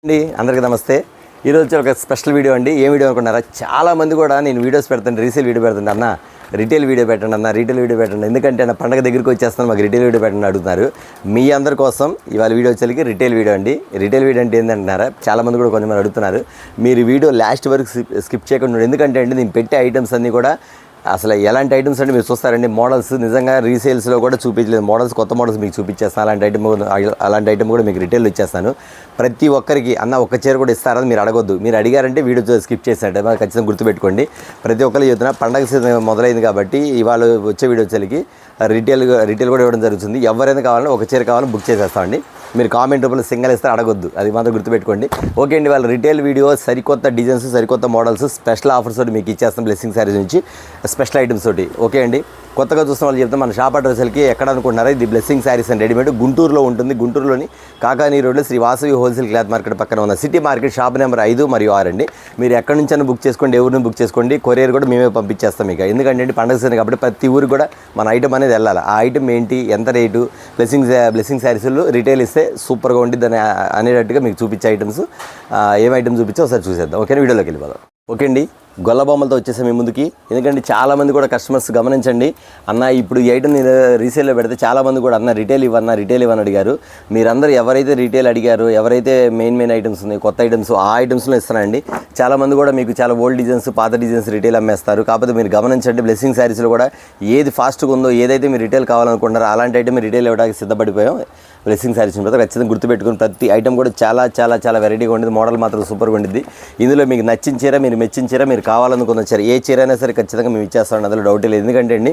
అండి అందరికీ నమస్తే. ఈరోజు ఒక స్పెషల్ వీడియో అండి. ఏ వీడియో అనుకున్నారా? చాలామంది కూడా నేను వీడియోస్ పెడుతుంటే రీసేల్ వీడియో పెడుతుంటే అన్న రిటైల్ వీడియో పెట్టండి అన్న, రిటైల్ వీడియో పెట్టండి, ఎందుకంటే నా పండగ దగ్గరికి వచ్చేస్తాను, మాకు రిటైల్ వీడియో పెట్టండి అడుగుతున్నారు. మీ అందరి కోసం ఇవాళ వీడియో వచ్చేసరికి రిటైల్ వీడియో అండి. రిటైల్ వీడియో అంటే ఏంటంటున్నారా? చాలామంది కూడా కొంతమంది అడుగుతున్నారు. మీరు వీడియో లాస్ట్ వరకు స్కిప్ చేయకుండా, ఎందుకంటే అండి నేను పెట్టే ఐటమ్స్ అన్నీ కూడా అసలు ఎలాంటి ఐటమ్స్ అంటే మీరు చూస్తారండి. మోడల్స్ నిజంగా రీసేల్స్లో కూడా చూపించలేదు. మోడల్స్ కొత్త మోడల్స్ మీకు చూపించేస్తాను. అలాంటి ఐటమ్ కూడా మీకు రిటైల్లో ఇచ్చేస్తాను. ప్రతి ఒక్కరికి అన్న ఒక్క చీర కూడా ఇస్తారని మీరు అడగొద్దు. మీరు అడిగారంటే వీడియో స్కిప్ చేసినట్టు ఖచ్చితంగా గుర్తుపెట్టుకోండి. ప్రతి ఒక్కరు చెప్తున్నా పండగ సీజన్ మొదలైంది కాబట్టి ఇవాళ వచ్చే వీడియో వచ్చేకి రిటైల్ కూడా ఇవ్వడం జరుగుతుంది. ఎవరైనా కావాలని ఒక చీర కావాలని బుక్ చేసేస్తామండి. మీరు కామెంట్ రూపంలో సింగల్ ఇస్తే అడగొద్దు, అది మాత్రం గుర్తుపెట్టుకోండి. ఓకే అండి, వాళ్ళ రిటైల్ వీడియో సరికొత్త డిజైన్స్, సరికొత్త మోడల్స్, స్పెషల్ ఆఫర్స్ తోటి మీకు ఇచ్చేస్తాం. బ్లెస్సింగ్ శారీస్ నుంచి స్పెషల్ ఐటమ్స్ తోటి. ఓకే అండి, కొత్తగా చూసిన వాళ్ళు చెప్తాం, మన షాప్ అడ్రస్కి ఎక్కడ అనుకుంటున్నారా? ఇది బ్లెస్సింగ్ శారీస్ అండ్ రెడీమేడ్ గుంటూరులో ఉంటుంది. గుంటూరులోని కాకానీ రోడ్లో Sri Vasavi wholesale cloth market పక్కన ఉన్న సిటీ మార్కెట్ షాప్ నెంబర్ 5 మరియు 6 అండి. మీరు ఎక్కడి నుంచైనా బుక్ చేసుకోండి, ఎవరిని బుక్ చేసుకోండి. కొరియర్ కూడా మేమే పంపించేస్తాం మీకు. ఎందుకంటే పండుగ సీజన్ కాబట్టి ప్రతి ఊరికి కూడా మన ఐటమ్ అనేది వెళ్ళాలి. ఆ ఐటమ్ ఏంటి, ఎంత రేటు, బ్లెస్సింగ్ శారీస్లో రిటైల్ ఇస్తే సూపర్గా ఉంటుంది అనేటట్టుగా మీకు చూపించే ఐటమ్స్ ఏం ఐటమ్ చూపించో ఒకసారి చూసేద్దాం. ఓకే, వీడియోలోకి వెళ్ళిపోదాం. ఓకే అండి, గొల్లబొమ్మలతో వచ్చేసాం మీ ముందుకి. ఎందుకంటే చాలామంది కూడా కస్టమర్స్ గమనించండి, అన్న ఇప్పుడు ఈ ఐటమ్ నేను రీసేల్లో పెడితే చాలామంది కూడా అన్న రిటైల్ ఇవ్వని అడిగారు. మీరందరూ ఎవరైతే రిటైల్ అడిగారు, ఎవరైతే మెయిన్ ఐటమ్స్ ఉన్నాయి, కొత్త ఐటమ్స్, ఆ ఐటమ్స్లో ఇస్తానండి. చాలామంది కూడా మీకు చాలా ఓల్డ్ డిజైన్స్, పాత డిజైన్స్ రిటైల్ అమ్మేస్తారు. కాకపోతే మీరు గమనించండి, బ్లెస్సింగ్ శారీస్లో కూడా ఏది ఫాస్ట్గా ఉందో, ఏదైతే మీరు రిటైల్ కావాలనుకుంటారో అలాంటి ఐటమ్ రిటైల్ ఇవ్వడానికి సిద్ధపడిపోయాం. బ్లెస్సింగ్ శారీస్ ఉంటుంది, ఖచ్చితంగా గుర్తుపెట్టుకుని ప్రతి ఐటమ్ కూడా చాలా వెరైటీగా ఉండేది. మోడల్ మాత్రం సూపర్గా ఉండేది. ఇందులో మీకు నచ్చిన చీర, మీరు మెచ్చిన చీర, మీరు కావాలనుకున్న చీర, ఏ చీర అయినా సరే ఖచ్చితంగా మేము ఇచ్చేస్తాం, అందులో డౌట్ లేదు. ఎందుకంటే అండి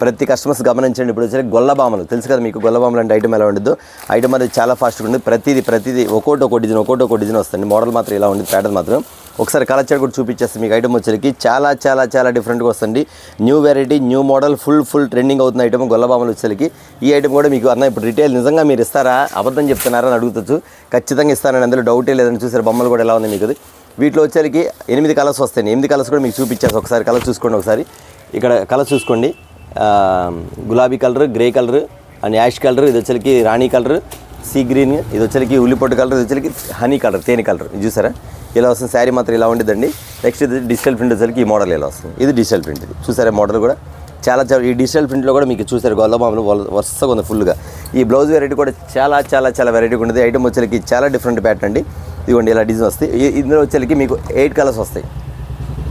ప్రతి కస్టమర్స్ గమనించండి, ఇప్పుడు వచ్చే గొల్లబామలు తెలుసు కదా మీకు. గొల్లబామలు అంటే ఐటమ్ ఎలా ఉండదు, ఐటమ్ అనేది చాలా ఫాస్ట్గా ఉండదు. ప్రతిదీ ఒక్కో డిజైన్ వస్తుంది. మోడల్ మాత్రం ఇలా ఉండేది, ప్యాటర్న్ మాత్రం. ఒకసారి కలర్ చార్ట్ కూడా చూపించేస్తే మీకు ఐటమ్ వచ్చేసరికి చాలా డిఫరెంట్గా వస్తుంది. New variety, new model, full trending అవుతున్న ఐటమ్ గొల్లబామలు వచ్చేసరికి. ఈ ఐటమ్ కూడా మీకు అన్న ఇప్పుడు రిటైల్ నిజంగా మీరు ఇస్తారా, అబద్ధం చెప్తున్నారా అని అడుగుతూ, ఖచ్చితంగా ఇస్తానని, అందులో డౌటే లేదని. చూసారు బొమ్మలు కూడా ఎలా ఉంది మీకు. వీటిలో వచ్చేసరికి 8 కలర్స్ వస్తాయి. 8 కలర్స్ కూడా మీకు చూపించేసి ఒకసారి కలర్ చూసుకోండి. ఒకసారి ఇక్కడ కలర్ చూసుకోండి, గులాబీ colour, grey colour and ash colour, ఇది వచ్చేసరికి రాణి కలర్, సీ గ్రీన్, ఇది వచ్చేసరికి ఉల్లిపొట్టు కలర్, ఇది వచ్చేసరికి హనీ కలర్, తేనె కలర్. ఇది చూసారా ఇలా వస్తుంది. శారీ మాత్రం ఇలా ఉండేదండి. నెక్స్ట్ ఇది డిజిటల్ ప్రింట్ వచ్చేసరికి ఈ మోడల్ ఇలా వస్తుంది. ఇది డిజిటల్ ప్రింట్. ఇది చూసారా మోడల్ కూడా చాలా ఈ డిజిటల్ ప్రింట్లో కూడా మీకు చూసారు గొల్లబామలు వరుసగా ఉంది ఫుల్గా. ఈ బ్లౌజ్ వెరైటీ కూడా చాలా వెరైటీగా ఉంటుంది. ఐటమ్ వచ్చేసరికి చాలా డిఫరెంట్ ప్యాటర్న్ అండి. ఇదిగోండి ఇలా డిజైన్ వస్తాయి. ఇందులో వచ్చేసరికి మీకు 8 కలర్స్ వస్తాయి,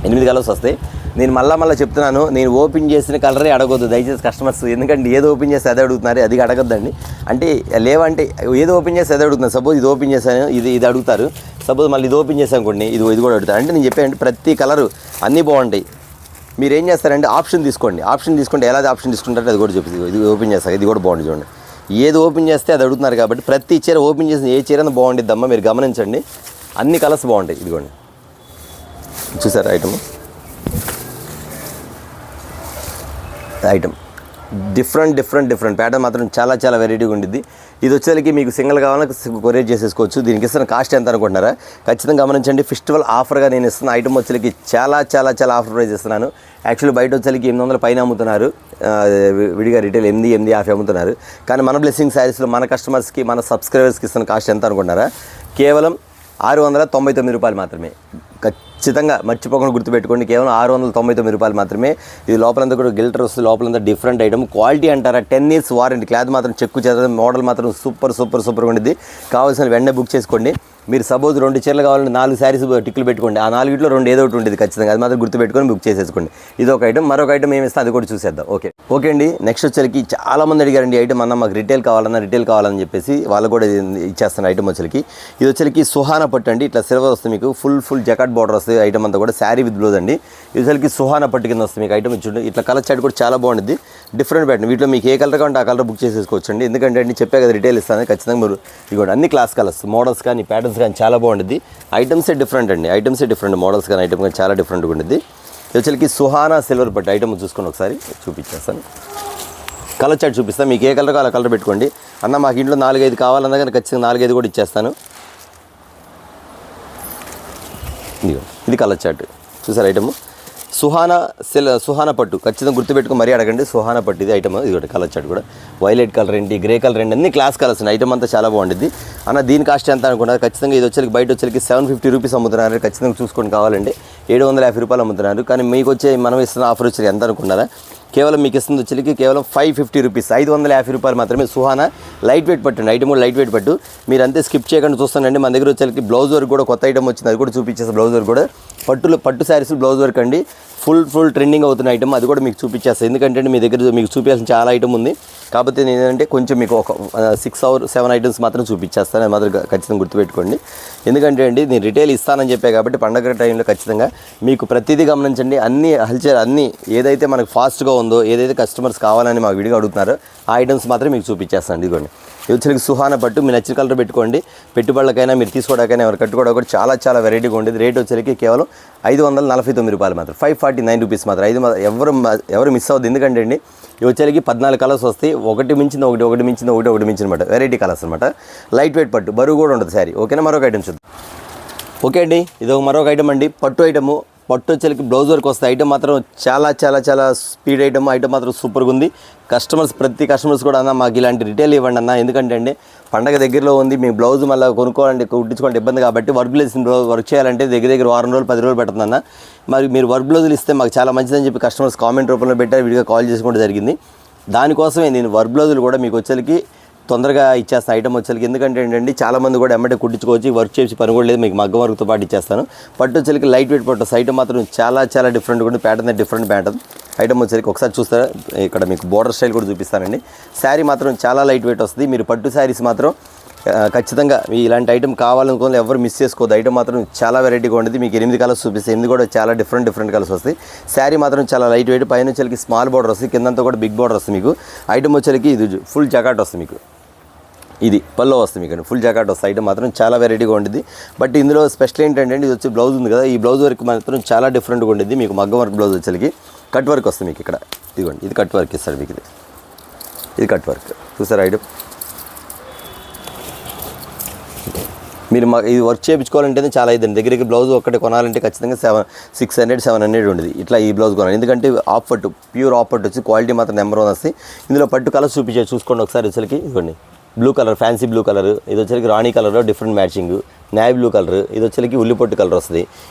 8 కలర్స్ వస్తాయి. నేను మళ్ళీ చెప్తున్నాను, నేను ఓపెన్ చేసిన కలరే అడగొద్దు దయచేసి కస్టమర్స్. ఎందుకంటే ఏదో ఓపెన్ చేస్తే అదే అడుగుతున్నారు, అది అడగద్దండి. అంటే లేవంటే ఏదో ఓపెన్ చేస్తే అదే అడుగుతున్నారు. సపోజ్ ఇది ఓపెన్ చేశాను, ఇది అడుగుతారు. సపోజ్ మళ్ళీ ఇది ఓపెన్ చేశాను అనుకోండి, ఇది కూడా అడుగుతారు. అంటే నేను చెప్పాను ప్రతి కలరు అన్నీ బాగుంటాయి. మీరు ఏం చేస్తారంటే ఆప్షన్ తీసుకోండి. ఆప్షన్ తీసుకుంటే ఎలా ఆప్షన్ తీసుకుంటారో అది కూడా చూపిస్తుంది. ఇది ఓపెన్ చేస్తారు, ఇది కూడా బాగుంటుంది చూడండి. ఏది ఓపెన్ చేస్తే అది అడుగుతున్నారు కాబట్టి ప్రతి చీర ఓపెన్ చేసిన ఏ చీర బాగుంటుందమ్మా, మీరు గమనించండి. అన్ని కలర్స్ బాగుంటాయి. ఇదిగోండి చూసారు ఐటమ్ డిఫరెంట్ ప్యాటర్న్ మాత్రం చాలా వెరైటీగా ఉండిద్ది. ఇది వచ్చేసరికి మీకు సింగిల్ కావాలని కొరియర్ చేసేసుకోవచ్చు. దీనికి ఇస్తున్న కాస్ట్ ఎంత అనుకుంటున్నారా? ఖచ్చితంగా గమనించండి. ఫెస్టివల్ ఆఫర్గా నేను ఇస్తున్న ఐటమ్ వచ్చేసరికి చాలా ఆఫర్ ప్రైస్ ఇస్తున్నాను. యాక్చువల్లీ బయట వచ్చేసరికి 800 పైన అమ్ముతున్నారు, విడిగా రిటైల్ 850 అమ్ముతున్నారు. కానీ మన బ్లెస్సింగ్ శారీస్లో మన కస్టమర్స్కి, మన సబ్స్క్రైబర్స్కి ఇస్తున్న కాస్ట్ ఎంత అనుకుంటున్నారా? కేవలం 699 రూపాయలు మాత్రమే. ఖచ్చితంగా మర్చిపోకుండా గుర్తుపెట్టుకోండి, కేవలం 699 రూపాయలు మాత్రమే. ఇది లోపలంతా కూడా గిల్టర్ వస్తుంది, లోపలంతా డిఫరెంట్ ఐటమ్. క్వాలిటీ అంటారా 10 years వారంటీ, క్లాత్ మాత్రం చెక్కు చేస్తుంది. మోడల్ మాత్రం సూపర్గా ఉంటుంది. కావాల్సిన వెంటనే బుక్ చేసుకోండి. మీరు సపోజ్ 2 చీరలు కావాలంటే 4 శారీస్ టిక్కులు పెట్టుకోండి. ఆ 4 2 ఏదో ఒకటి ఉంటుంది ఖచ్చితంగా, అది మాత్రం గుర్తుపెట్టుకొని బుక్ చేసేసుకోండి. ఇది ఒక ఐటమ్. మరొక ఐటమ్ ఏమి ఇస్తే అది కూడా చూసేద్దాం. ఓకే అండి, నెక్స్ట్ వచ్చేసరికి చాలామంది అడిగారండి ఐటమ్ అన్న మాకు రిటైల్ కావాలని చెప్పేసి వాళ్ళు కూడా ఇచ్చేస్తాను. ఐటమ్ వచ్చేసరికి ఇది వచ్చేసరికి సుహానా పట్టు అండి. ఇట్లా సిల్వర్ వస్తుంది మీకు, ఫుల్ జకాట్ బార్డర్ వస్తుంది. ఐటమ్ అంతా కూడా శారీ విత్ బ్లౌజ్ అండి. ఇది వచ్చేసరికి సుహానా పట్టు కింద వస్తుంది మీకు. ఐటమ్ ఇచ్చిండు ఇట్లా కలర్ చాట్ కూడా చాలా బాగుంటుంది, డిఫరెంట్ ప్యాటర్న్. వీటిలో మీకు ఏ కలర్ కావాలంటే ఆ కలర్ బుక్ చేసేసుకోవచ్చు అండి. ఎందుకంటే అండి చెప్పే కదా రిటైల్ ఇస్తాను, ఖచ్చితంగా మీరు ఇదిగోండి అన్ని క్లాస్ కలర్స్, మోడల్స్ కానీ ప్యాటర్న్స్ కానీ చాలా బాగుంటుంది. ఐటమ్సే డిఫరెంట్ అండి, డిఫరెంట్ మోడల్స్ కానీ ఐటమ్ కానీ చాలా డిఫరెంట్గా ఉంటుంది. వచ్చేసరికి సుహానా సిల్వర్ పట్టు ఐటమ్ చూసుకొని ఒకసారి చూపించేస్తాను. కలర్ చార్ట్ చూపిస్తాను, మీకు ఏ కలర్ కావాలో కలర్ పెట్టుకోండి. అన్న మాకు ఇంట్లో 4-5 కావాలన్నా కానీ ఖచ్చితంగా 4-5 కూడా ఇచ్చేస్తాను. ఇది కలర్ చార్ట్ చూసారు ఐటమ్. సుహానా పట్టు ఖచ్చితంగా గుర్తుపెట్టుకుని మరీ అడగండి. సుహానా పట్టు ఇది ఐటమ్. ఇది ఒకటి కలర్ చాట్ కూడా వైలెట్ కలర్ ఏంటి, గ్రే కలర్ ఏంటి, అన్ని క్లాస్ కలర్స్ ఉన్నాయి. ఐటమ్ అంతా చాలా బాగుంటుంది అన్న. దీని కాస్ట్ ఎంత అనుకున్నారు? ఖచ్చితంగా ఇది వచ్చేకి బయట వచ్చేకి 750 రూపీస్ అమ్ముతున్నారు. ఖచ్చితంగా చూసుకొని కావాలండి 750 రూపాయలు అమ్ముతున్నారు. కానీ మీకు వచ్చే మనం ఇస్తున్న ఆఫర్ వచ్చేది ఎంత అనుకున్నారా? కేవలం మీకు ఇస్తుంది వచ్చేకి కేవలం 550 రూపీస్, 550 రూపాయలు మాత్రమే. సుహానా లైట్ వెయిట్ పట్టు, ఐటమ్ కూడా లైట్ వెయిట్ పట్టు. మీరు అంతే స్కిప్ చేయకుండా చూస్తానండి. మన దగ్గర వచ్చేకి బ్లౌజ్ వర్క్ కూడా కొత్త ఐటమ్ వచ్చింది, అది కూడా చూపించేస్తాను. బ్లౌజ్ వర్క్ కూడా పట్టు శారీస్ బ్లౌజ్ వర్క్ అండి, ఫుల్ ట్రెండింగ్ అవుతున్న ఐటమ్, అది కూడా మీకు చూపించేస్తాను. ఎందుకంటే మీ దగ్గర మీకు చూపించాల్సిన చాలా ఐటమ్ ఉంది. కాకపోతే నేనంటే కొంచెం మీకు ఒక 6 or 7 ఐటమ్స్ మాత్రం చూపించేస్తాను, అది మాత్రం ఖచ్చితంగా గుర్తుపెట్టుకోండి. ఎందుకంటే అండి నేను రిటైల్ ఇస్తానని చెప్పే కాబట్టి పండగ టైంలో ఖచ్చితంగా మీకు ప్రతిదీ గమనించండి. అన్ని హల్చర్ అన్నీ ఏదైతే మనకు ఫాస్ట్గా ఉందో, ఏదైతే కస్టమర్స్ కావాలని మా వీడియో అడుగుతున్నారో ఆ ఐటమ్స్ మాత్రం మీకు చూపించేస్తాను. ఇదిగోండి, ఇది వచ్చి సుహానా పట్టు. మీ నచ్చిన కలర్ పెట్టుకోండి. పెట్టుబడులకైనా మీరు తీసుకోవడానికైనా ఎవరు కట్టుకోవడం కూడా చాలా వెరైటీగా ఉండేది. రేట్ వచ్చేసరికి కేవలం 549 రూపాయలు మాత్రం, 549 రూపీస్ మాత్రం. ఎవరు మిస్ అవ్వద్దు. ఎందుకంటే అండి ఇవి వచ్చేకి 14 కలర్స్ వస్తాయి. ఒకటి మించింది అనమాట. వెరైటీ కలర్స్ అనమాట. లైట్ వెయిట్ పట్టు, బరువు కూడా ఉంటుంది శారీ. ఓకేనా? మరొక ఐటమ్ చూద్దాం. ఓకే అండి, ఇది మరొక ఐటమ్ అండి, పట్టు ఐటము. పట్టు వచ్చేకి బ్లౌజ్ వర్క్ వస్తాయి. ఐటమ్ మాత్రం చాలా స్పీడ్ ఐటమ్ మాత్రం సూపర్గా ఉంది. ప్రతి కస్టమర్స్ కూడా అన్న మాకు ఇలాంటి రిటైల్ ఇవ్వండి అన్న. ఎందుకంటే అండి పండగ దగ్గరలో ఉంది, మీ బ్లౌజ్ మళ్ళీ కొనుక్కోవాలంటే కుట్టించుకోవాలంటే ఇబ్బంది కాబట్టి వర్క్ చేయాలంటే దగ్గర వారం రోజులు 10 రోజులు పెడుతుందన్న. మరి మీరు వర్క్ బ్లౌజులు ఇస్తే మాకు చాలా మంచిదని చెప్పి కస్టమర్స్ కామెంట్ రూపంలో పెట్టారు, వీడియో కాల్ చేసుకోవడం జరిగింది. దానికోసమే నేను వర్క్ బ్లౌజులు కూడా మీకు వచ్చేకి తొందరగా ఇచ్చేస్తాను ఐటమ్ వచ్చేకి. ఎందుకంటే ఏంటంటే చాలామంది కూడా ఎమ్మటే కుట్టించుకోవచ్చు, వర్క్ చేసి పని కూడా లేదు, మీకు మగ్గం వర్క్తో పాటు ఇచ్చేస్తాను. పట్టు వచ్చేకి లైట్ వెయిట్ పట్టు ఐటమ్ మాత్రం చాలా డిఫరెంట్గా ఉంటుంది. ప్యాటర్న్ డిఫరెంట్ ప్యాటర్న్ ఐటమ్ వచ్చేకి ఒకసారి చూస్తారా, ఇక్కడ మీకు బోర్డర్ స్టైల్ కూడా చూపిస్తానండి. శారీ మాత్రం చాలా లైట్ వెయిట్ వస్తుంది. మీరు పట్టు శారీస్ మాత్రం ఖచ్చితంగా ఇలాంటి ఐటమ్ కావాలనుకోవాలి, ఎవరు మిస్ చేసుకోవద్దు. ఐటమ్ మాత్రం చాలా వెరైటీగా ఉండేది. మీకు 8 కలర్స్ చూపిస్తాయి, 8 కూడా చాలా డిఫరెంట్ కలర్స్ వస్తాయి. శారీ మాత్రం చాలా లైట్ వెయిట్, పైన వచ్చేకి స్మాల్ బార్డర్ వస్తుంది, కిందంతా కూడా బిగ్ బార్డర్ వస్తుంది. మీకు ఐటమ్ వచ్చేకి ఇది ఫుల్ జాకెట్ వస్తుంది. మీకు ఇది పల్లో వస్తుంది, మీకు ఫుల్ జాకెట్ వస్తుంది. ఐటమ్ మాత్రం చాలా వెరైటీగా ఉంటుంది. బట్ ఇందులో స్పెషల్ ఏంటంటే ఇది వచ్చి బ్లౌజ్ ఉంది కదా, ఈ బ్లౌజ్ వర్క్ మాత్రం చాలా డిఫరెంట్గా ఉండేది. మీకు మగ్గం వర్క్ బ్లౌజ్ వచ్చేకి కట్ వర్క్ వస్తుంది. మీకు ఇక్కడ ఇదిగోండి, ఇది కట్ వర్క్ ఇస్తాడు మీకు. ఇది కట్ వర్క్ చూసారా ఐటమ్. మీరు ఇది వర్క్ చేయించుకోవాలంటే చాలా ఇదండి. దగ్గరికి బ్లౌజ్ ఒక్కటి కొనాలంటే ఖచ్చితంగా 600-700 ఉండేది. ఇట్లా ఈ బ్లౌజ్ కొనాలి. ఎందుకంటే ఆఫ్ పట్టు, ప్యూర్ ఆఫ్ పట్టు వచ్చి క్వాలిటీ మాత్రం నెంబర్ 1 వస్తుంది. ఇందులో పట్టు కలర్స్ చూసుకోండి ఒకసారి. వచ్చేకి ఇదిగోండి, blue colour, fancy blue colour. ఇది వచ్చేకి రాణి కలర్లో different matching, navy blue colour. ఇది వచ్చేకి ఉల్లిపొట్టు కలర్ వస్తుంది.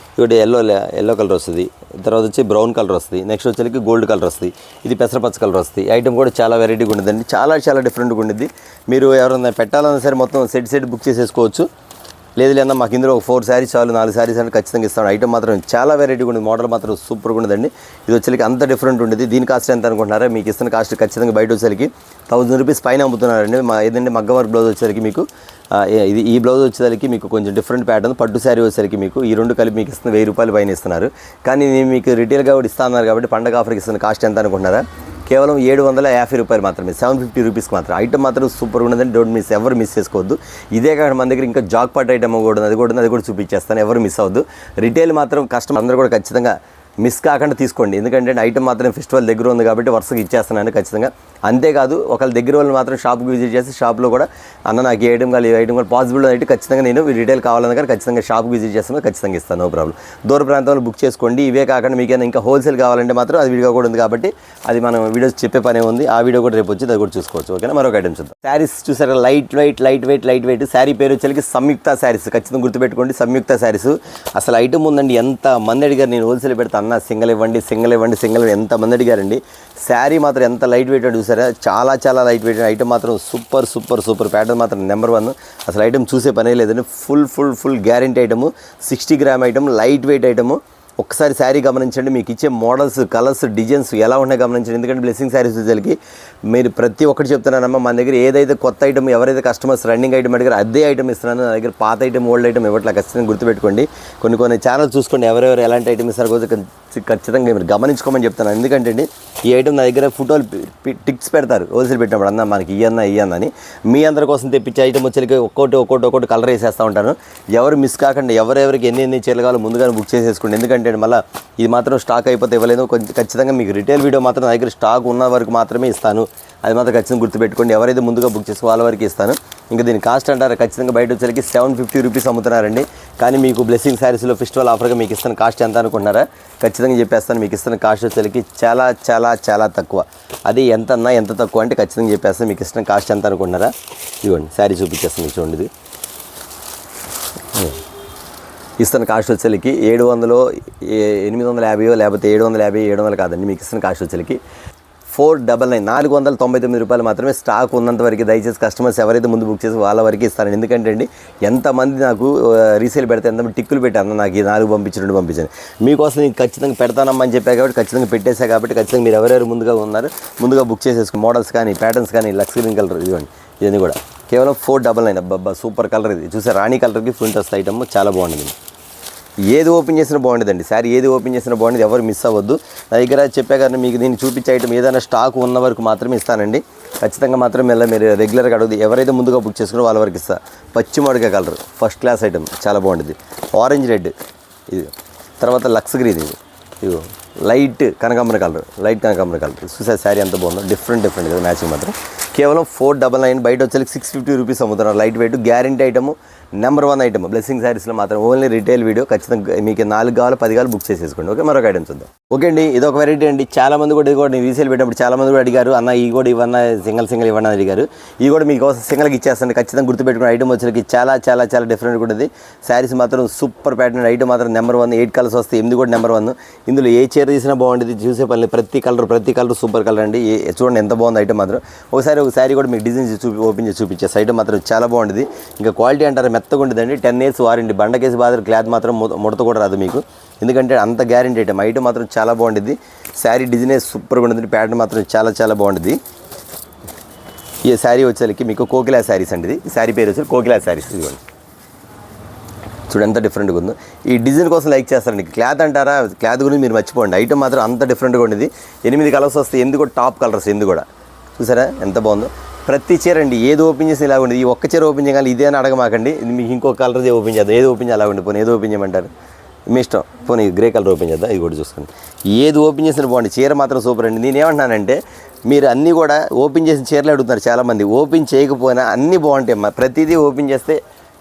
ఇది ఎల్లో కలర్ వస్తుంది. తర్వాత వచ్చి బ్రౌన్ కలర్ వస్తుంది. నెక్స్ట్ వచ్చేకి గోల్డ్ కలర్ వస్తుంది. ఇది పెసరపచ్చ కలర్ వస్తుంది. ఐటమ్ కూడా చాలా వెరైటీగా ఉంటుందండి. చాలా డిఫరెంట్గా ఉంటుంది. మీరు ఎవరైనా పెట్టాలన్నా సరే మొత్తం సెట్ బుక్ చేసేసుకోవచ్చు. లేదా మాకు ఇందులో 4 శారీస్ చాలు, 4 శారీస్ అంటే ఖచ్చితంగా ఇస్తాను. ఐటమ్ మాత్రం చాలా వెరైటీగా ఉంది. మోడల్ మాత్రం సూపర్గా ఉండదండి. ఇది వచ్చేకి అంత డిఫరెంట్ ఉండేది. దీని కాస్ట్ ఎంత అనుకుంటున్నారా? మీకు ఇస్తున్న కాస్ట్ ఖచ్చితంగా బయట వచ్చేకి 1000 రూపీస్ పైన అమ్ముతున్నారండి. ఏదంటే మగ్గం వర్క్ బ్లౌజ్ వచ్చేసరికి మీకు ఈ బ్లౌజ్ వచ్చేసరికి మీకు కొంచెం డిఫరెంట్ ప్యాటర్న్. పట్టు శారీ వచ్చేసరికి మీకు ఈ రెండు కలిపి మీకు ఇస్తున్న 1000 రూపాయలు పైన ఇస్తున్నారు. కానీ నేను మీకు రిటైల్గా కూడా ఇస్తున్నారు కాబట్టి పండగ ఆఫర్కి ఇస్తున్న కాస్ట్ ఎంత అనుకుంటున్నారా? కేవలం 750 రూపాయలు మాత్రమే, 750 రూపీస్కి మాత్రం. ఐటమ్ మాత్రం సూపర్ ఉన్నదండి. ఎవరు మిస్ చేసుకోవద్దు. ఇదే కాకుండా మన దగ్గర ఇంకా జాక్ పాట్ ఐటమ్ కూడా ఉంది, అది కూడా చూపించేస్తాను. ఎవరు మిస్ అవ్వద్దు. రిటైల్ మాత్రం కస్టమర్ అందరూ కూడా ఖచ్చితంగా మిస్ కాకుండా తీసుకోండి. ఎందుకంటే ఐటమ్ మాత్రం ఫెస్టివల్ దగ్గర ఉంది కాబట్టి వరుసగా ఇచ్చేస్తున్నాను ఖచ్చితంగా. అంతేకాదు ఒకళ్ళ దగ్గర వాళ్ళు మాత్రం షాప్కి విజిట్ చేసి షాప్లో కూడా అన్న నాకు ఏ ఐటమ్ కావాలి, ఏ ఐటమ్ కావాలి పాసిబుల్ అయితే ఖచ్చితంగా నేను రిటైల్ కావాలన్నా కానీ ఖచ్చితంగా షాప్కి విజిట్ చేస్తాను, ఖచ్చితంగా ఇస్తాను, నో ప్రాబ్లం. దూర ప్రాంతంలో బుక్ చేసుకోండి. ఇవే కాకుండా మీకైనా ఇంకా హోల్సేల్ కావాలంటే మాత్రం అది వీడియో కూడా ఉంది కాబట్టి అది మనం వీడియోస్ చెప్పే పనే ఉంది. ఆ వీడియో కూడా రేపు వచ్చి అది కూడా చూసుకోవచ్చు. ఓకేనా? మరొక ఐటమ్ చూద్దాం. శారీస్ చూసారా, లైట్ వెయిట్. శారీ పేరు వచ్చేకి సంయుక్త శారీస్. ఖచ్చితంగా గుర్తుపెట్టుకోండి, సంయుక్త శారీస్. అసలు ఐటమ్ ఉందండి. ఎంత మంది అడిగారు నేను హోల్సేల్ పెడతా అన్న, సింగిల్ ఇవ్వండి ఎంత మంది అడిగారండి. శారీ మాత్రం ఎంత లైట్ వెయిట్ చూసారా, చాలా లైట్ వెయిట్. ఐటమ్ మాత్రం సూపర్ ప్యాటర్న్ మాత్రం నెంబర్ 1. అసలు ఐటమ్ చూసే పనే లేదండి. Full guarantee item, 60 gram item, light weight item. ఒక్కసారి శారీ గమనించండి. మీకు ఇచ్చే మోడల్స్, కలర్స్, డిజైన్స్ ఎలా ఉన్నాయి గమనించండి. ఎందుకంటే బ్లెస్సింగ్ శారీస్ వచ్చేసరికి మీరు ప్రతి ఒక్కటి చెప్తున్నానమ్మా, మన దగ్గర ఏదైతే కొత్త ఐటమ్, ఎవరైతే కస్టమర్స్ రన్నింగ్ ఐటమ్ అడిగారు అదే ఐటమ్ ఇస్తున్నాను. నా దగ్గర పాత ఐటమ్, ఓల్డ్ ఐటమ్ ఇవ్వట్లా. ఖచ్చితంగా గుర్తుపెట్టుకోండి. కొన్ని ఛానల్స్ చూసుకోండి, ఎవరెవరు ఎలాంటి ఐటమ్ ఇస్తారు ఖచ్చితంగా మీరు గమనించుకోమని చెప్తాను. ఎందుకంటే ఈ ఐటమ్ నా దగ్గర ఫోటోలు టిక్స్ పెడతారు హోల్సేల్ పెట్టినప్పుడు, అన్న మనకి ఇయ్యన్న అని. మీ అందరి కోసం తెప్పించే ఐటమ్ వచ్చేకి ఒక్కొక్కటి కలర్ వేసేస్తూ ఉంటాను. ఎవరు మిస్ కాకండి. ఎవరెవరికి ఎన్ని చీరలు కావాలో ముందుగానే బుక్ చేసేసుకోండి. ఎందుకంటే మళ్ళీ ఇది మాత్రం స్టాక్ అయిపోతే ఇవ్వలేదు. ఖచ్చితంగా మీకు రిటైల్ వీడియో మాత్రం నా దగ్గర స్టాక్ ఉన్న వరకు మాత్రమే ఇస్తాను. అది మాత్రం ఖచ్చితంగా గుర్తుపెట్టుకోండి. ఎవరైతే ముందుగా బుక్ చేసుకో వాళ్ళ వరకు ఇస్తాను. ఇంకా దీని కాస్ట్ అంటారా ఖచ్చితంగా బయట వచ్చేసరికి 750 రూపీస్ అమ్ముతున్నారండి. కానీ మీకు బ్లెస్సింగ్ శారీస్లో ఫెస్టివల్ ఆఫర్గా మీకు ఇస్తాను కాస్ట్ ఎంత అనుకుంటున్నారా? ఖచ్చితంగా చెప్పేస్తాను. మీకు ఇస్తున్న కాస్ట్ వచ్చేసరికి చాలా చాలా చాలా తక్కువ. అది ఎంత అన్నా ఎంత తక్కువ అంటే ఖచ్చితంగా చెప్పేస్తాను. మీకు ఇస్తున్న కాస్ట్ ఎంత అనుకుంటున్నారా? ఇవ్వండి శారీ చూపించేస్తాను మీకు చూడండి. ఇది ఇస్తున్న కాస్ట్ వచ్చేసరికి 700 850 లేకపోతే 750 700 కాదండి. మీకు ఇస్తున్న కాస్ట్ వచ్చేసరికి 499 499 రూపాయలు మాత్రమే. స్టాక్ ఉన్నంత వరకు దయచేసి కస్టమర్స్ ఎవరైతే ముందు బుక్ చేసి వాళ్ళ వరకు ఇస్తారండి. ఎందుకంటే అండి ఎంతమంది నాకు రీసేల్ పెడితే ఎంతమంది టిక్కులు పెట్టాను నాకు ఈ 4 పంపించండి పంపించాను. మీకోసం నేను ఖచ్చితంగా పెడతానమ్మా అని చెప్పా కాబట్టి ఖచ్చితంగా పెట్టేసా కాబట్టి ఖచ్చితంగా మీరు ఎవరెవరు ముందుగా ఉన్నారు ముందుగా బుక్ చేసేసుకుని మోడల్స్ కానీ ప్యాటర్న్స్ కానీ లక్స్ గ్రీన్ కలర్ ఇదిగోండి. ఇవన్నీ కూడా కేవలం 499. అబ్బా సూపర్ కలర్ ఇది. చూసారు రాణి కలర్కి ప్రింట్ వస్తే ఐటమ్ చాలా బాగుంటుంది. ఏది ఓపెన్ చేసినా బాగుండేదండి. శారీ ఏది ఓపెన్ చేసినా బాగుండేది. ఎవరు మిస్ అవ్వద్దు. నా దగ్గర చెప్పా కానీ మీకు దీన్ని చూపించే ఐటమ్ ఏదైనా స్టాక్ ఉన్న వరకు మాత్రమే ఇస్తానండి. ఖచ్చితంగా మాత్రం మీరు రెగ్యులర్గా అడగదు. ఎవరైతే ముందుగా బుక్ చేసుకున్నారో వాళ్ళ వరకు ఇస్తా. పచ్చి మామిడికాయ కలర్ ఫస్ట్ క్లాస్ ఐటమ్ చాలా బాగుంటుంది. ఆరెంజ్ రెడ్ ఇది, తర్వాత లక్స్ గ్రీన్ ఇది లైట్ కనకాంబర కలర్ చూసే శారీ ఎంత బాగుందో డిఫరెంట్ ఇది మ్యాచింగ్ మాత్రం కేవలం 499. బయట వచ్చేసి 650 రూపీస్ అమ్ముతున్నారు. Light weight guarantee item number 1 item blessing శారీస్లో మాత్రం. Only retail video. ఖచ్చితంగా మీకు 4 కావాలి 10 కావాలి బుక్ చేసేసుకోండి. ఓకే మరొక ఐటమ్స్ ఉందా? ఓకే అండి ఇది ఒక వెరైటీ అండి. చాలామంది కూడా ఇది కూడా నేను రీసేల్ పెట్టినప్పుడు చాలామంది కూడా అడిగారు అన్న ఈ కూడా ఇవన్న సింగిల్ ఇవ్వన్నా అడిగారు. ఈ కూడా మీకోసం సింగిల్కి ఇచ్చేస్తాను. ఖచ్చితంగా గుర్తుపెట్టుకున్న ఐటమ్ వచ్చేసరికి చాలా చాలా చాలా డిఫరెంట్గా ఉంటుంది. శారీస్ మాత్రం సూపర్ ప్యాటర్న్ ఐటమ్ మాత్రం నెంబర్ 1. 8 కలర్స్ వస్తాయి. 8 కూడా నెంబర్ 1. ఇందులో ఏ చీర తీసినా బాగుంటుంది. చూసే పని ప్రతి కలర్ సూపర్ కలర్ అండి. చూడండి ఎంత బాగుంది ఐటమ్ మాత్రం. ఒకసారి ఒక శారీ కూడా మీకు డిజైన్ ఓపెన్ చేసి చూపించేసి ఐటమ్ మాత్రం చాలా బాగుంటుంది. ఇంకా క్వాలిటీ అంటారు మెత్తగా ఉంటుందండి. 10 years వారంటీ. బండకేసి బాధ క్లాత్ మాత్రం ముడత కూడా రాదు మీకు. ఎందుకంటే అంత గ్యారెంటీ ఐటమ్ మాత్రం చాలా బాగుంటుంది. శారీ డిజైన్ సూపర్గా ఉంటుంది. ప్యాటర్న్ మాత్రం చాలా చాలా బాగుంటుంది. ఈ శారీ వచ్చేసరికి మీకు కోకిలా శారీస్ అండి. ఇది శారీ పేరు వచ్చి కోకిలా శారీస్. ఇదిగోండి చూడండి ఎంత డిఫరెంట్గా ఉందో. ఈ డిజైన్ కోసం లైక్ చేస్తారండి. క్లాత్ అంటారా క్లాత్ గురించి మీరు మర్చిపోండి. ఐటమ్ మాత్రం అంత డిఫరెంట్గా ఉండేది. 8 కలర్స్ వస్తాయి. ఎందుకు టాప్ కలర్స్ ఎందుకు కూడా చూసారా ఎంత బాగుందో. ప్రతి చీర అండి ఏది ఓపెన్ చేసి ఇలా ఉండేది. ఈ ఒక్క చీర ఓపెన్ చేయగాలి ఇదే అని అడగమాకండి. ఇది మీకు ఇంకో కలర్ ఓపెన్ చేద్దాం. ఏది ఓపెన్ చేయాలి ఉండి పోనీ ఏది ఓపెన్ చేయమంటారు మీ ఇష్టం. పోనీ గ్రే కలర్ ఓపెన్ చేద్దాం. ఇది కూడా చూసుకోండి. ఏది ఓపెన్ చేసిన బాగుంది. చీర మాత్రం సూపర్ అండి. నేను ఏమంటున్నానంటే మీరు అన్నీ కూడా ఓపెన్ చేసిన చీరలు అడుగుతున్నారు చాలామంది. ఓపెన్ చేయకపోయినా అన్నీ బాగుంటాయి. ప్రతిదీ ఓపెన్ చేస్తే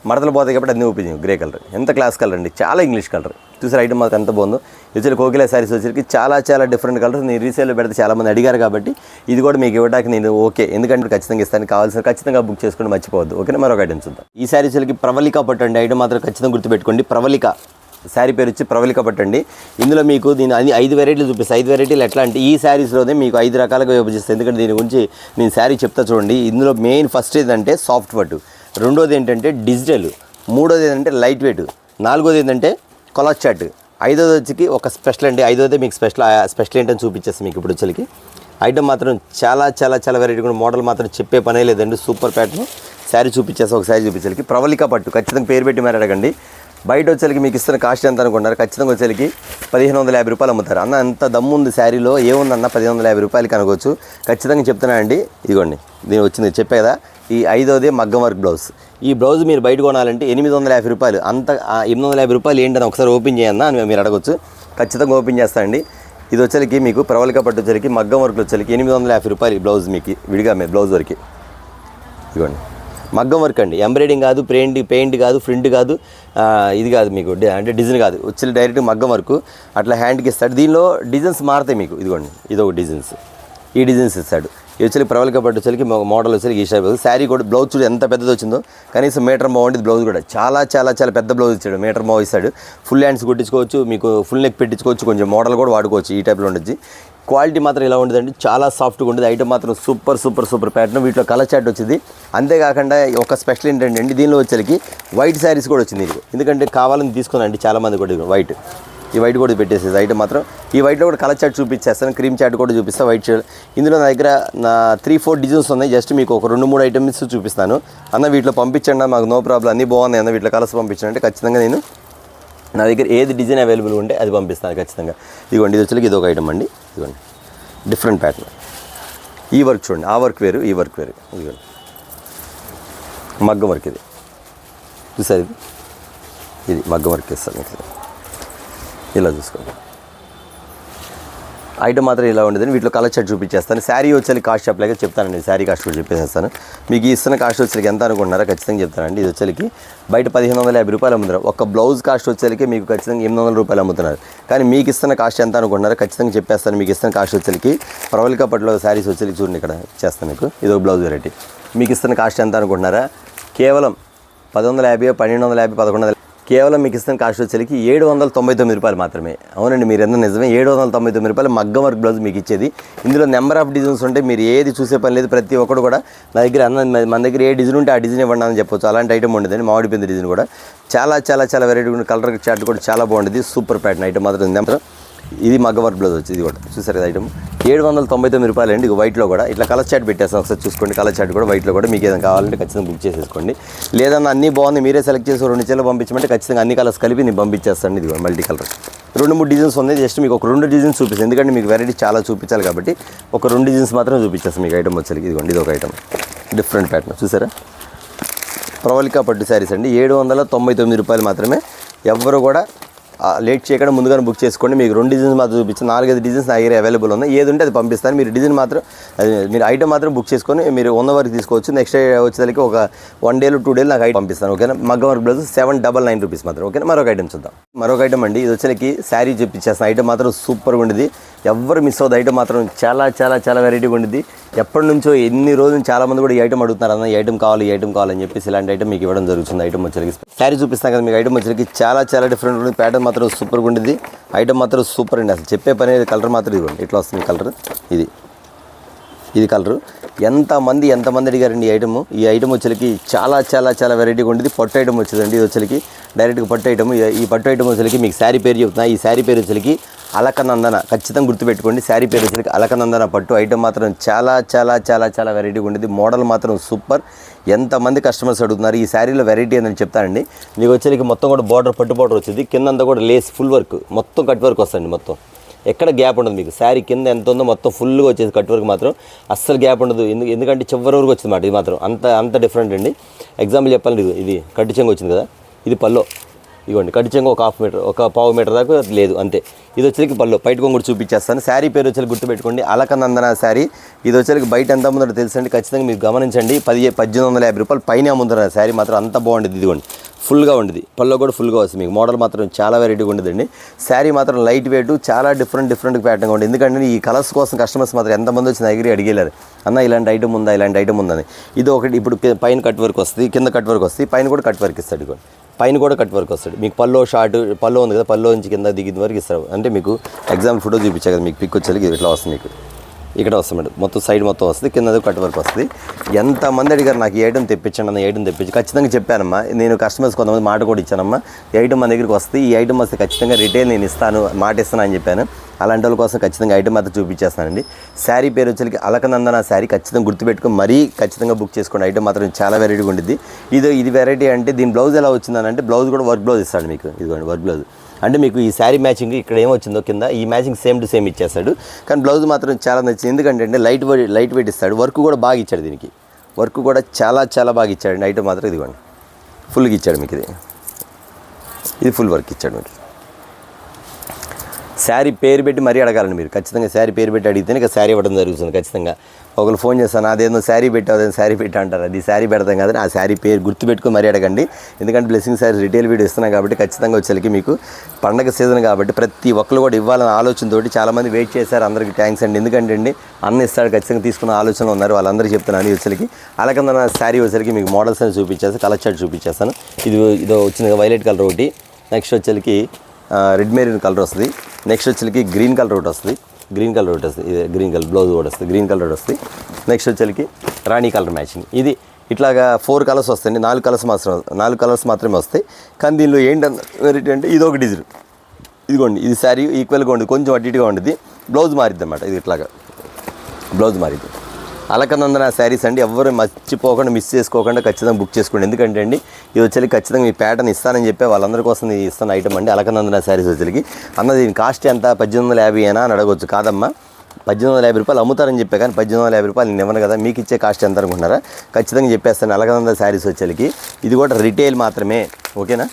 మడతలు పోతాయి కాబట్టి అన్నీ ఓపెన్ చేయం. గ్రే కలర్ ఎంత క్లాస్ కలర్ అండి. చాలా ఇంగ్లీష్ కలర్. చూసారు ఐటమ్ మాత్రం ఎంత బాగుందో. వచ్చి కోకిలా శారీస్ వచ్చేసరికి చాలా చాలా డిఫరెంట్ కలర్స్. నేను రీసేల్లో పెడితే చాలామంది అడిగారు కాబట్టి ఇది కూడా మీకు ఇవ్వడానికి నేను ఓకే. ఎందుకంటే ఖచ్చితంగా ఇస్తాను. కావాల్సిన ఖచ్చితంగా బుక్ చేసుకుని మర్చిపోవద్దు. ఓకేనా మరొక ఐటమ్ చూద్దాం. ఈ శారీస్కి ప్రవళిక పట్టు అండి. ఐటమ్ మాత్రం ఖచ్చితంగా గుర్తుపెట్టుకోండి. ప్రవళిక శారీ పేరు వచ్చి ప్రవళిక పట్టండి. ఇందులో మీకు దీని 5 వెరైటీలు చూపిస్తాను. 5 వెరైటీలు ఎట్లా అంటే ఈ శారీస్లోనే మీకు 5 రకాలుగా విభజిస్తాను. ఎందుకంటే దీని గురించి నేను శారీ చెప్తా చూడండి. ఇందులో మెయిన్ ఫస్ట్ ఏంటంటే సాఫ్ట్ పట్టు, రెండోది ఏంటంటే డిజిటల్, మూడోది ఏంటంటే లైట్ వెయిట్, నాలుగోది ఏంటంటే కలర్ చాట్, ఐదోది వచ్చి ఒక స్పెషల్ అండి. ఐదోది మీకు స్పెషల్ ఏంటని చూపించేస్తాను మీకు ఇప్పుడు వచ్చేసరికి. ఐటమ్ మాత్రం చాలా చాలా చాలా వెరైటీ కూడా. మోడల్ మాత్రం చెప్పే పనే లేదండి. Super pattern. శారీ చూపించేస్తాను. ఒక శారీ చూపించేసరికి ప్రవళిక పట్టు ఖచ్చితంగా పేరు పెట్టి మరి అడగండి. బయట వచ్చేసరికి మీకు ఇస్తున్న కాస్ట్ ఎంత అనుకుంటారు? ఖచ్చితంగా వచ్చేసరికి 1550 రూపాయలు అమ్ముతారు. అన్న అంత దమ్ము ఉంది శారీలో ఏముందన్న 1550 రూపాయలకి అనుకోవచ్చు. ఖచ్చితంగా చెప్తున్నానండి. ఇదిగోండి దీని వచ్చింది చెప్పే కదా. ఈ 5వది మగ్గం వర్క్ బ్లౌజ్. ఈ బ్లౌజ్ మీరు బయట కొనాలంటే 850 రూపాయలు. అంత 850 రూపాయలు ఏంటని ఒకసారి ఓపెన్ చేయన్నా అని మీరు అడగచ్చు. ఖచ్చితంగా ఓపెన్ చేస్తానండి. ఇది వచ్చేసరికి మీకు ప్రవళిక పట్టు వచ్చేసరికి మగ్గం వర్క్లు వచ్చేసరికి 850 రూపాయలు ఈ బ్లౌజ్ మీకు విడిగా బ్లౌజ్ వరకు. ఇదిగోండి మగ్గం వర్క్ అండి. ఎంబ్రాయిడింగ్ కాదు, పెయింట్ కాదు, ప్రింట్ కాదు, ఇది కాదు మీకు అంటే డిజైన్ కాదు. వచ్చి డైరెక్ట్ మగ్గం వర్క్ అట్లా హ్యాండ్కి ఇస్తాడు. దీనిలో డిజైన్స్ మారుతాయి మీకు. ఇదిగోండి ఇదొక డిజైన్స్, ఈ డిజైన్స్ ఇస్తాడు. ఇది వచ్చి ప్రవళిక పట్టు వచ్చేసరికి మోడల్ వచ్చేసరికి ఈ షేప్. శారీ కూడా బ్లౌజ్ చూడు ఎంత పెద్దది వచ్చిందో. కనీసం మీటర్ బాగుంటుంది బ్లౌజ్ కూడా. చాలా చాలా చాలా పెద్ద బ్లౌజ్ ఇచ్చాడు. మీటర్ బాగు ఇస్తాడు. ఫుల్ హ్యాండ్స్ కుట్టించుకోవచ్చు, మీకు ఫుల్ నెక్ పెట్టించుకోవచ్చు, కొంచెం మోడల్ కూడా వాడుకోవచ్చు. ఈ టైప్లో ఉండొచ్చు. క్వాలిటీ మాత్రం ఇలా ఉంటుందండి. చాలా సాఫ్ట్గా ఉంటుంది. ఐటమ్ మాత్రం సూపర్ ప్యాటర్న్. వీటిలో కలర్ చాట్ వచ్చింది. అంతేకాకుండా ఒక స్పెషల్ ఏంటంటే దీనిలో వచ్చేసరికి వైట్ శారీస్ కూడా వచ్చింది. ఎందుకంటే కావాలని తీసుకున్నాండి చాలామంది కూడా. వైట్ ఈ వైట్ కూడా పెట్టేసేది ఐటమ్ మాత్రం. ఈ వైట్లో కూడా కలర్ చాట్ చూపించేస్తాను. క్రీమ్ చాట్ కూడా చూపిస్తాను. వైట్ షేడ్ ఇందులో నా దగ్గర 3-4 డిజైన్స్ ఉన్నాయి. జస్ట్ మీకు ఒక 2-3 ఐటమ్స్ చూపిస్తాను. అన్న వీటిలో పంపించండి మాకు నో ప్రాబ్లం, అన్నీ బాగున్నాయి అన్న వీటిలో కలర్స్ పంపించండి అంటే ఖచ్చితంగా నేను నా దగ్గర ఏది డిజైన్ అవైలబుల్ ఉంటే అది పంపిస్తాను ఖచ్చితంగా. ఇదిగోండి ఇది వచ్చేసరికి ఇది ఒక ఐటమ్ అండి. ఇదిగోండి డిఫరెంట్ ప్యాటర్న్. ఈ వర్క్ చూడండి. ఆ వర్క్ వేరు, ఈ వర్క్ వేరు. ఇదిగోండి మగ్గం వర్క్. ఇది చూసారు. ఇది మగ్గం వర్క్ ఇస్తాను. ఇలా చూసుకోండి. ఐటమ్ మాత్రం ఇలా ఉండేది. వీటిలో కలర్ చార్ట్ చూపించేస్తాను. శారీ వచ్చేసి కాస్ట్ చెప్పలేక చెప్తానండి. శారీ కాస్ట్ కూడా చెప్పేస్తాను. మీకు ఇస్తున్న కాస్ట్ వచ్చేసి ఎంత అనుకుంటున్నారో ఖచ్చితంగా చెప్తానండి. ఇది వచ్చేసి బయట 1550 రూపాయలు అమ్ముతున్నారు. ఒక బ్లౌజ్ కాస్ట్ వచ్చేసి మీకు ఖచ్చితంగా 800 రూపాయలు అమ్ముతున్నారు. కానీ మీకు ఇస్తున్న కాస్ట్ ఎంత అనుకుంటున్నారో ఖచ్చితంగా చెప్పేస్తాను. మీకు ఇస్తున్న కాస్ట్ వచ్చేసి ప్రవళిక పట్టులో శారీస్ వచ్చేసి చూడండి, ఇక్కడ చేస్తాను మీకు. ఇది ఒక బ్లౌజ్ వెరైటీ. మీకు ఇస్తున్న కాస్ట్ ఎంత అనుకుంటున్నారా? కేవలం 1150, 1250, 1100, కేవలం మీకు ఇస్తున్న కాస్ట్ వచ్చేసరికి 799 రూపాయలు మాత్రమే. అవునండి, మీరు ఎంత నిజమే, 799 రూపాయలు మగ్గం వర్క్ బ్లౌజ్ మీకు ఇచ్చేది. ఇందులో నెంబర్ ఆఫ్ డిజైన్స్ ఉంటే మీరు ఏది చూసే పని లేదు. ప్రతి ఒక్కరు కూడా నా దగ్గర మన దగ్గర ఏ డిజైన్ ఉంటే ఆ డిజైన్ ఇవ్వండి అని చెప్పొచ్చు. అలాంటి ఐటమ్ ఉండేదండి. మామిడి పిండి డిజైన్ కూడా చాలా చాలా చాలా వెరైటీ ఉంది. కలర్ చార్ట్ కూడా చాలా బాగుంటుంది. సూపర్ ప్యాటర్న్ ఐటమ్ మాత్రం నెంబర్. ఇది మగ్గ వర్క్ బ్లౌజ్ వచ్చి ఇది కూడా చూసారు కదా ఐటమ్. 799 రూపాయలు అండి. ఇది వైట్లో కూడా ఇట్లా కలర్ చార్ట్ పెట్టేస్తాను. ఒకసారి చూసుకోండి. కలర్ చార్ట్ కూడా వైట్లో కూడా మీకు ఏదైనా కావాలంటే ఖచ్చితంగా బుక్ చేసేసుకోండి. లేదన్నా అన్నీ బాగుంది మీరే సెలెక్ట్ చేసి 2 చీరలు పంపించమంటే ఖచ్చితంగా అన్ని కలర్స్ కలిపి నేను పంపించేస్తాను. ఇది మల్టీ కలర్ 2-3 డిజైన్స్ ఉంది. జస్ట్ మీకు ఒక 2 డిజైన్స్ చూపిస్తాను. ఎందుకంటే మీకు వెరైటీ చాలా చూపించాలి కాబట్టి ఒక 2 డిజైన్స్ మాత్రం చూపించేస్తాను మీకు ఐటమ్ వచ్చేసరికి. ఇదిగోండి, ఇది ఒక ఐటమ్ డిఫరెంట్ ప్యాటర్న్ చూసారా. ప్రవళిక పట్టు శారీస్ అండి. 799 రూపాయలు మాత్రమే. ఎవ్వరు కూడా లేట్ చేయకుండా ముందుగానే బుక్ చేసుకోండి. మీకు 2 డిజైన్స్ మాత్రం చూపించి 4-5 డిజైన్స్ నా దగ్గర అవైలబుల్ ఉన్నాయి. ఏది ఉంటే అది పంపిస్తాను. మీరు డిజైన్ మాత్రం మీరు ఐటమ్ మాత్రం బుక్ చేసుకొని మీరు ఉన్న వరకు తీసుకోవచ్చు. నెక్స్ట్ డే వచ్చేసరికి ఒక 1 day 2 days నాకు ఐటమ్ పంపిస్తాను. ఓకేనా. మగ్గం వర్క్ బ్లౌజ్ 799 రూపీస్ మాత్రం. ఓకేనా. మరొక ఐటమ్ చూద్దాం. మరొక ఐటమ్ అండి. ఇది వచ్చేసరికి శారీ చూపించేస్తాను. ఐటమ్ మాత్రం సూపర్గా ఉండేది. ఎవరు మిస్ అవుతుంది. ఐటమ్ మాత్రం చాలా చాలా చాలా వెరైటీగా ఉండేది. ఎప్పటి నుంచో ఎన్ని రోజులు చాలామంది కూడా ఈ ఐటమ్ అడుగుతున్నారు. అన్న ఈ ఐటమ్ కావాలి, ఈ ఐటమ్ కావాలని చెప్పేసి ఇలాంటి ఐటమ్ మీకు ఇవ్వడం జరుగుతుంది. ఐటమ్ వచ్చేసరికి శారీ చూపిస్తాను కదా మీకు. ఐటమ్ వచ్చేసరికి చాలా చాలా డిఫరెంట్ ఉంటుంది. ప్యాటర్న్ మాత్రం సూపర్గా ఉండేది. ఐటమ్ మాత్రం సూపర్ అండి. అసలు చెప్పే పని. కలర్ మాత్రం ఇదిగోండి, ఇట్లా వస్తుంది కలర్. ఇది కలరు. ఎంతమంది అడిగారండి ఈ ఐటమ్. ఈ ఐటమ్ వచ్చేసరికి చాలా చాలా చాలా వెరైటీగా ఉండేది. పట్టు ఐటమ్ వచ్చేదండి. ఇది వచ్చేసరికి డైరెక్ట్గా పట్టు ఐటమ్. ఈ పట్టు ఐటమ్ వచ్చేసరికి మీకు శారీ పేరు చెప్తున్నా. ఈ శారీ పేరు వచ్చేసరికి అలకనందన. ఖచ్చితంగా గుర్తుపెట్టుకోండి. శారీ పేరు వచ్చేసరికి అలకనందన పట్టు. ఐటమ్ మాత్రం చాలా చాలా చాలా చాలా వెరైటీగా ఉండేది. మోడల్ మాత్రం సూపర్. ఎంతమంది కస్టమర్స్ అడుగుతున్నారు. ఈ శారీలో వెరైటీ ఏందని చెప్తానండి. మీకు వచ్చేసరికి మొత్తం కూడా బార్డర్, పట్టు బార్డర్ వచ్చింది. కిందంతా కూడా లేస్ ఫుల్ వర్క్, మొత్తం కట్ వర్క్ వస్తుంది. మొత్తం ఎక్కడ గ్యాప్ ఉండదు. మీకు శారీ కింద ఎంత ఉందో మొత్తం ఫుల్గా వచ్చేది. కట్ వర్క్ మాత్రం అస్సలు గ్యాప్ ఉండదు. ఎందుకంటే చివరి వరకు వచ్చింది మాట. ఇది మాత్రం అంత డిఫరెంట్ అండి. ఎగ్జాంపుల్ చెప్పాలండి, ఇది కట్టు చెంగు వచ్చింది కదా, ఇది పల్లో. ఇదిగోండి కట్టు చెంగు ఒక 1/2 మీటర్, ఒక 1/4 మీటర్ దాకా లేదు అంతే. ఇది వచ్చేసరికి పల్లో. బయట కొంగు చూపించేస్తాను. శారీ పేరు వచ్చేసి గుర్తుపెట్టుకోండి, అలకనందన శారీ. ఇది వచ్చేసరికి బయట ఎంత అమ్ముతుందో తెలుసండి. ఖచ్చితంగా మీరు గమనించండి. 1850 రూపాయలు పైన అమ్ముతున్నారు శారీ మాత్రం. అంత బాగుండేది. ఇదిగోండి ఫుల్గా ఉండేది. పల్లో కూడా ఫుల్గా వస్తుంది. మీకు మోడల్ మాత్రం చాలా వెరైటీగా ఉండేదండి. శారీ మాత్రం లైట్ వెయిట్, చాలా డిఫరెంట్ ప్యాటర్న్గా ఉండేది. ఎందుకంటే ఈ కలర్స్ కోసం కస్టమర్స్ మాత్రం ఎంతమంది వచ్చి నా దగ్గర అడిగేలారు, అన్న ఇలాంటి ఐటమ్ ఉందా, ఇలాంటి ఐటమ్ ఉందని. ఇది ఒకటి. ఇప్పుడు పైన కట్ వర్క్ వస్తుంది, కింద కట్ వర్క్ వస్తుంది, పైన కూడా కట్ వర్క్ ఇస్తాడు. ఇదిగోండి పైన కూడా కట్ వర్క్ వస్తాడు. మీకు పల్లో షార్ట్, పల్లో ఉంది కదా, పల్లో నుంచి కింద దిగిన వరకు ఇస్తారు. అంటే మీకు ఎగ్జాంపుల్ ఫోటో చూపించా కదా మీకు. పిక్ వచ్చేసరికి ఇట్లా వస్తుంది. మీకు ఇక్కడ వస్తుంది మొత్తం, సైడ్ మొత్తం వస్తుంది, కింద కట్ వర్క్ వస్తుంది. ఎంతమంది అడిగారు నాకు ఈ ఐటమ్ తెప్పించండి అన్న, ఈ ఐటమ్ తెప్పించి. ఖచ్చితంగా చెప్పానమ్మా నేను. కస్టమర్స్ కొంతమంది మాట కూడా ఇచ్చానమ్మా, ఈ ఐటమ్ మన దగ్గరికి వస్తుంది, ఈ ఐటమ్ వస్తే ఖచ్చితంగా రిటైల్ నేను ఇస్తాను, మాట ఇస్తాను అని చెప్పాను. అలాంటి వాళ్ళ కోసం ఖచ్చితంగా ఐటమ్ అయితే చూపించేస్తానండి. శారీ పేరు వచ్చేసరికి అలకనందన శారీ. ఖచ్చితంగా గుర్తుపెట్టుకుని మరీ ఖచ్చితంగా బుక్ చేసుకోండి. ఐటమ్ మాత్రం చాలా వెరైటీగా ఉంటుంది. ఇది వెరైటీ అంటే దీని బ్లౌజ్ ఎలా వచ్చిందని అంటే, బ్లౌజ్ కూడా వర్క్ బ్లౌజ్ ఇస్తాడు మీకు. ఇదిగోండి వర్క్ బ్లౌజ్. అంటే మీకు ఈ శారీ మ్యాచింగ్ ఇక్కడ ఏమొచ్చిందో కింద ఈ మ్యాచింగ్ సేమ్ టు సేమ్ ఇచ్చేస్తాడు. కానీ బ్లౌజ్ మాత్రం చాలా నచ్చింది. ఎందుకంటే లైట్ వెయిట్ ఇస్తాడు. వర్క్ కూడా బాగా ఇచ్చాడు. దీనికి వర్క్ కూడా చాలా చాలా బాగా ఇచ్చాడు. ఐటమ్ మాత్రం ఇదిగోండి ఫుల్గా ఇచ్చాడు మీకు. ఇది ఫుల్ వర్క్ ఇచ్చాడు మీకు. శారీ పేరు పెట్టి మరీ అడగాలండి మీరు. ఖచ్చితంగా శారీ పేరు పెట్టి అడిగితేనే ఇక శారీ ఇవ్వడం జరుగుతుంది. ఖచ్చితంగా ఒకరు ఫోన్ చేస్తాను, అదేదో శారీ పెట్టావు, అదే శారీ పెట్టా అంటారు. అది శారీ పెడతాం కదా, ఆ శారీ పేరు గుర్తుపెట్టుకుని మరీ అడగండి. ఎందుకంటే బ్లెస్సింగ్ శారీ రిటైల్ వీడియో ఇస్తున్నాం కాబట్టి ఖచ్చితంగా వచ్చేసరికి మీకు పండగ సీజన్ కాబట్టి ప్రతి ఒక్కరు కూడా ఇవ్వాలన్న ఆలోచనతోటి చాలామంది వెయిట్ చేశారు. అందరికీ థ్యాంక్స్ అండి. ఎందుకంటే అండి అన్న ఇస్తాడు ఖచ్చితంగా తీసుకున్న ఆలోచనలో ఉన్నారు. వాళ్ళందరికీ చెప్తున్నాను. వచ్చేసరికి అలకనందన శారీ వచ్చేసరికి మీకు మోడల్స్ అని చూపించేస్తాను, కలర్ చార్ట్ చూపించేస్తాను. ఇది వచ్చింది వైలెట్ కలర్ ఒకటి. నెక్స్ట్ వచ్చేసరికి రెడ్ మెరూన్ కలర్ వస్తుంది. నెక్స్ట్ వచ్చేసరికి గ్రీన్ కలర్ ఒకటి వస్తుంది. గ్రీన్ కలర్ ఒకటి వస్తుంది. ఇది గ్రీన్ కలర్ బ్లౌజ్ కూడా వస్తుంది. గ్రీన్ కలర్ వస్తుంది. నెక్స్ట్ వచ్చేసరికి రాణి కలర్ మ్యాచింగ్. ఇది ఇట్లాగా 4 కలర్స్ వస్తాయండి. 4 కలర్స్ మాత్రమే వస్తాయి. కానీ దీనిలో ఏంటంటే వెరైటీ అంటే ఇది ఒక డిజైన్. ఇదిగోండి ఇది శారీ ఈక్వల్గా ఉండదు, కొంచెం అటు ఇటుగా ఉంటుంది. బ్లౌజ్ మారిద్ది అన్నమాట. ఇది ఇట్లాగా బ్లౌజ్ మారిద్ది. అలకనందన శారీస్ అండి. ఎవరు మర్చిపోకుండా మిస్ చేసుకోకుండా ఖచ్చితంగా బుక్ చేసుకోండి. ఎందుకంటే అండి ఇది వచ్చేసి ఖచ్చితంగా మీ ప్యాటర్న్ ఇస్తానని చెప్పి వాళ్ళందరి కోసం ఇస్తున్న ఐటమ్ అండి అలకనందన శారీస్ వచ్చేకి. అన్న దీని కాస్ట్ ఎంత 1850 అని అడగవచ్చు. కాదమ్మా 1850 రూపాయలు అమ్ముతారని చెప్పే కానీ 1850 రూపాయలు నేను ఇవ్వను కదా, మీకు ఇచ్చే కాస్ట్ ఎంత అనుకుంటున్నారా? ఖచ్చితంగా చెప్పేస్తాను. 400 శారీస్ వచ్చేకి ఇది కూడా రిటైల్ మాత్రమే, ఓకేనా?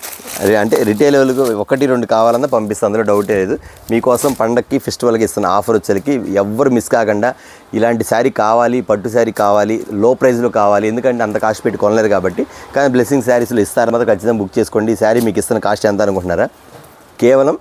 అంటే రిటైల్ వాళ్ళకి 1-2 కావాలన్నా పంపిస్తాను, అందులో డౌటే లేదు. మీకోసం పండక్కి ఫెస్టివల్కి ఇస్తున్న ఆఫర్ వచ్చేకి ఎవ్వరు మిస్ కాకుండా ఇలాంటి శారీ కావాలి, పట్టు శారీ కావాలి, లో ప్రైస్లో కావాలి, ఎందుకంటే అంత కాస్ట్ పెట్టి కొనలేరు కాబట్టి. కానీ బ్లెస్సింగ్ శారీస్లో ఇస్తారు మాత్రం ఖచ్చితంగా బుక్ చేసుకోండి. ఈ శారీ మీకు ఇస్తున్న కాస్ట్ ఎంత అనుకుంటున్నారా? కేవలం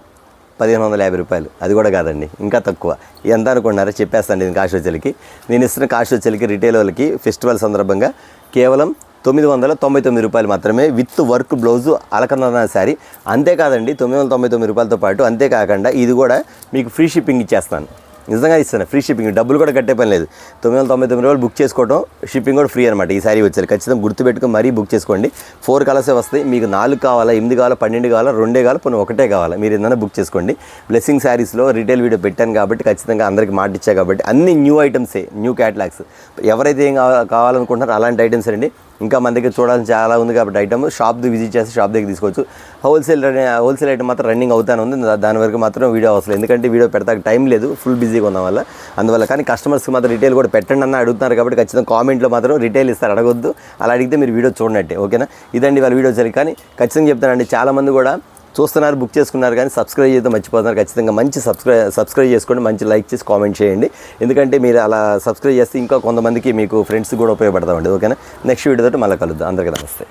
1550 రూపాయలు. అది కూడా కాదండి, ఇంకా తక్కువ. ఎంత అనుకుంటున్నారా? చెప్పేస్తాను. నేను కాస్ట్ వచ్చేకి నేను ఇస్తున్న కాస్ట్ వచ్చేకి రిటైల్ వాళ్ళకి ఫెస్టివల్ సందర్భంగా కేవలం 999 రూపాయలు మాత్రమే, with work blouse Alakananda sari. అంతేకాదండి, 999 రూపాయలతో పాటు అంతేకాకుండా ఇది కూడా మీకు ఫ్రీ షిప్పింగ్ ఇచ్చేస్తాను. నిజంగా ఇస్తాను, ఫ్రీ షిప్పింగ్, డబ్బులు కూడా కట్టే పని లేదు. 999 రూపాయలు బుక్ చేసుకోవడం, షిప్పింగ్ కూడా ఫ్రీ అనమాట. ఈ సారీ వచ్చారు, ఖచ్చితంగా గుర్తుపెట్టుకుని మరీ బుక్ చేసుకోండి. 4 కలర్సే వస్తాయి. మీకు 4 కావాలా, 8 కావాలా, 12 కావాలా, 2 కావాలా, పోనీ 1 కావాలా, మీరు ఏదైనా బుక్ చేసుకోండి. బ్లెస్సింగ్ శారీస్లో రిటైల్ వీడియో పెట్టాను కాబట్టి ఖచ్చితంగా అందరికి మాట ఇచ్చా కాబట్టి అన్ని న్యూ ఐటమ్సే, న్యూ క్యాటలాగ్స్. ఎవరైతే ఏం కావాలనుకుంటున్నారో అలాంటి ఐటమ్స్ అండి. ఇంకా మన దగ్గర చూడాల్సిన చాలా ఉంది కాబట్టి ఐటమ్ షాప్ విజిట్ చేసి షాప్ దగ్గర తీసుకోవచ్చు. హోల్సేల్ ఐటమ్ మాత్రం రన్నింగ్ అవుతానే ఉంది. దాని వరకు మాత్రం వీడియో అవసరం, ఎందుకంటే వీడియో పెడతాక టైం లేదు, ఫుల్ బిజీగా ఉన్న వల్ల. అందువల్ల కానీ కస్టమర్స్కి మాత్రం రిటైల్ కూడా పెట్టండి అన్న అడుగుతున్నారు కాబట్టి ఖచ్చితంగా కామెంట్లో మాత్రం రిటైల్ ఇస్తారు, అడగొద్దు. అలా అడిగితే మీరు వీడియో చూడనట్టే, ఓకేనా? ఇదండి వాళ్ళ వీడియో సరి. కానీ ఖచ్చితంగా చెప్తానండి, చాలామంది కూడా చూస్తున్నారు, బుక్ చేసుకున్నారు, కానీ సబ్స్క్రైబ్ చేస్తే మర్చిపోతున్నారు. ఖచ్చితంగా మంచి సబ్స్క్రైబ్ చేసుకోండి, మంచి లైక్ చేసి కామెంట్ చేయండి. ఎందుకంటే మీరు అలా సబ్స్క్రైబ్ చేస్తే ఇంకా కొంతమందికి మీకు ఫ్రెండ్స్ కూడా ఉపయోగపడతామండి, ఓకేనా? నెక్స్ట్ వీడియోతో మళ్ళీ కలుద్దాం. అందరికీ నమస్తే.